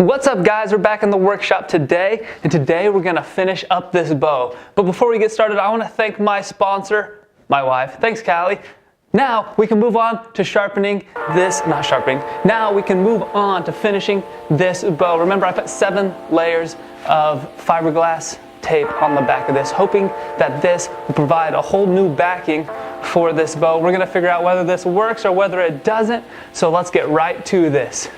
What's up guys, we're back in the workshop today, and today we're gonna finish up this bow. But before we get started, I wanna thank my sponsor, my wife. Thanks, Callie. Now we can move on to now we can move on to finishing this bow. Remember, I put 7 layers of fiberglass tape on the back of this, hoping that this will provide a whole new backing for this bow. We're gonna figure out whether this works or whether it doesn't, so let's get right to this.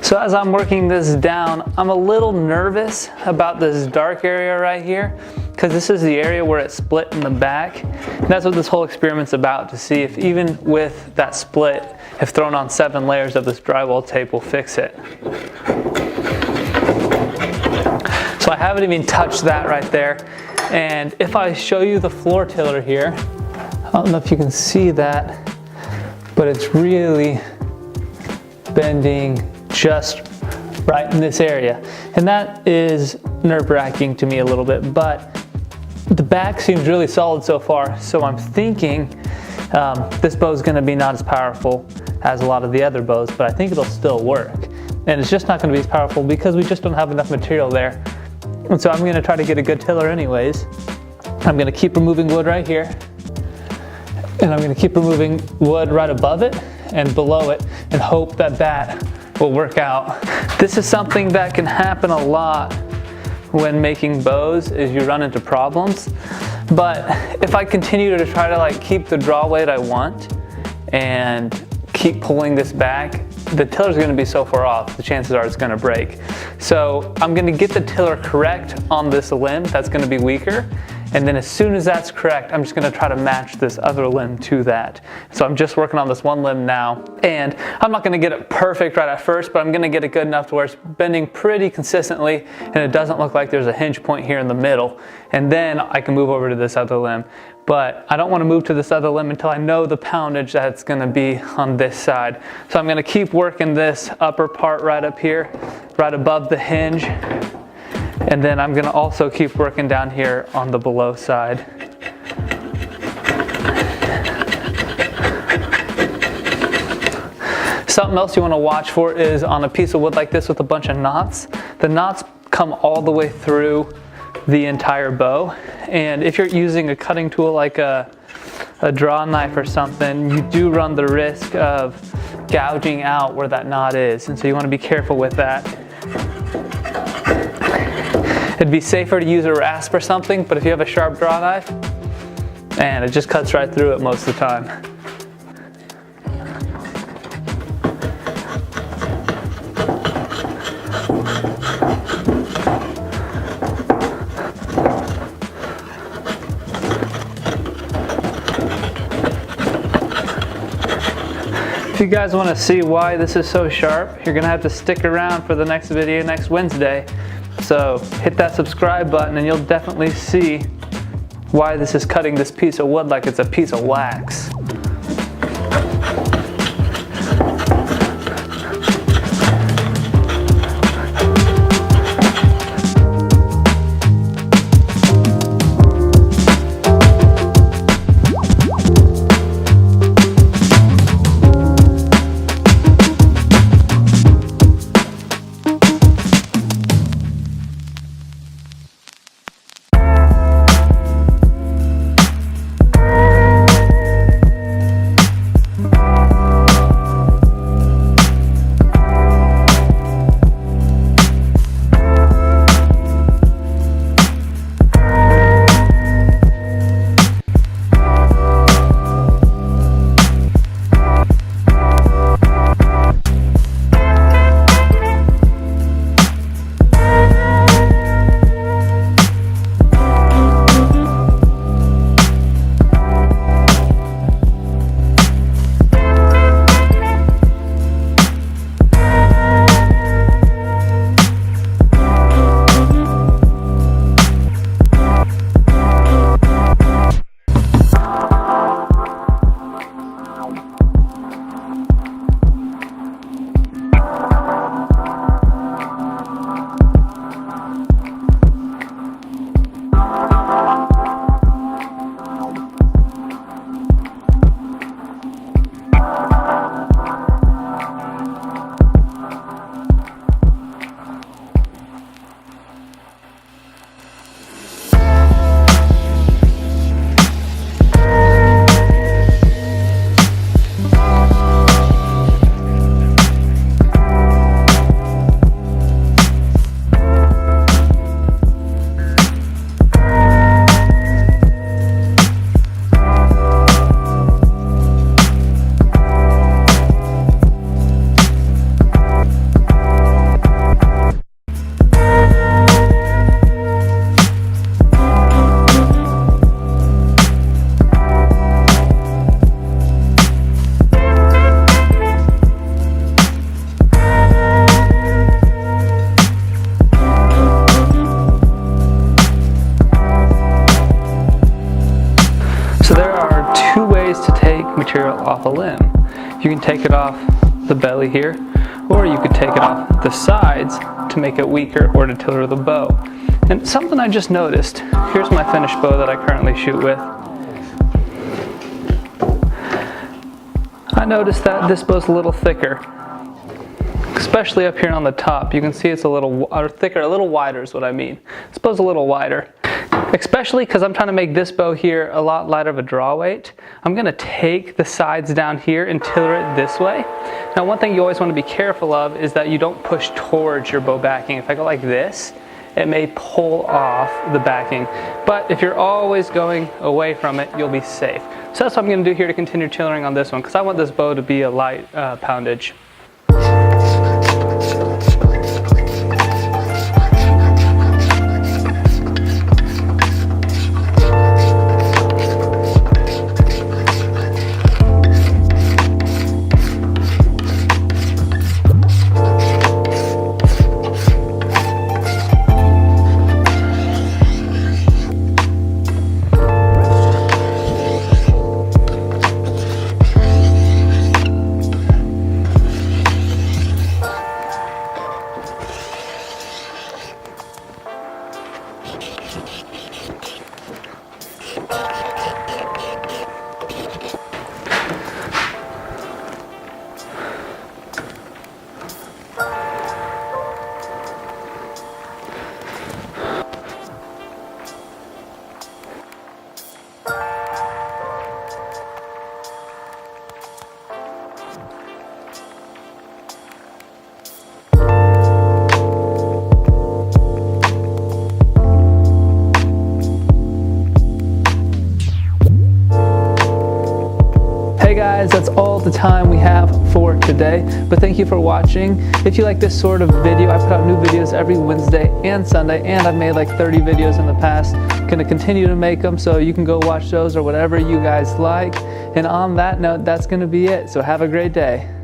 So as I'm working this down, I'm a little nervous about this dark area right here, because this is the area where it split in the back. And that's what this whole experiment's about, to see if even with that split, if thrown on 7 layers of this drywall tape will fix it. So I haven't even touched that right there. And if I show you the floor tiller here, I don't know if you can see that, but it's really bending just right in this area. And that is nerve-wracking to me a little bit, but the back seems really solid so far. So I'm thinking this bow is gonna be not as powerful as a lot of the other bows, but I think it'll still work. And it's just not gonna be as powerful because we just don't have enough material there. And so I'm gonna try to get a good tiller anyways. I'm gonna keep removing wood right here. And I'm gonna keep removing wood right above it and below it and hope that that will work out. This is something that can happen a lot when making bows, is you run into problems. But if I continue to try to keep the draw weight I want and keep pulling this back, the tiller's gonna be so far off, the chances are it's gonna break. So I'm gonna get the tiller correct on this limb that's gonna be weaker. And then as soon as that's correct, I'm just gonna try to match this other limb to that. So I'm just working on this one limb now, and I'm not gonna get it perfect right at first, but I'm gonna get it good enough to where it's bending pretty consistently, and it doesn't look like there's a hinge point here in the middle. And then I can move over to this other limb. But I don't wanna move to this other limb until I know the poundage that's gonna be on this side. So I'm gonna keep working this upper part right up here, right above the hinge. And then I'm gonna also keep working down here on the below side. Something else you wanna watch for is on a piece of wood like this with a bunch of knots. The knots come all the way through the entire bow. And if you're using a cutting tool like a draw knife or something, you do run the risk of gouging out where that knot is. And so you wanna be careful with that. It'd be safer to use a rasp or something, but if you have a sharp draw knife, and it just cuts right through it most of the time. If you guys want to see why this is so sharp, you're going to have to stick around for the next video next Wednesday. So hit that subscribe button and you'll definitely see why this is cutting this piece of wood like it's a piece of wax. Material off a limb. You can take it off the belly here, or you could take it off the sides to make it weaker or to tailor the bow. And something I just noticed, here's my finished bow that I currently shoot with. I noticed that this bow's a little thicker, especially up here on the top. You can see it's a little thicker, a little wider is what I mean. This bow's a little wider. Especially because I'm trying to make this bow here a lot lighter of a draw weight. I'm going to take the sides down here and tailor it this way. Now one thing you always want to be careful of is that you don't push towards your bow backing. If I go like this, it may pull off the backing. But if you're always going away from it, you'll be safe. So that's what I'm going to do here to continue tailoring on this one, because I want this bow to be a light poundage. guys, that's all the time we have for today. But thank you for watching. If you like this sort of video, I put out new videos every Wednesday and Sunday, and I've made like 30 videos in the past. Gonna continue to make them, so you can go watch those or whatever you guys like. And on that note, that's gonna be it. So have a great day.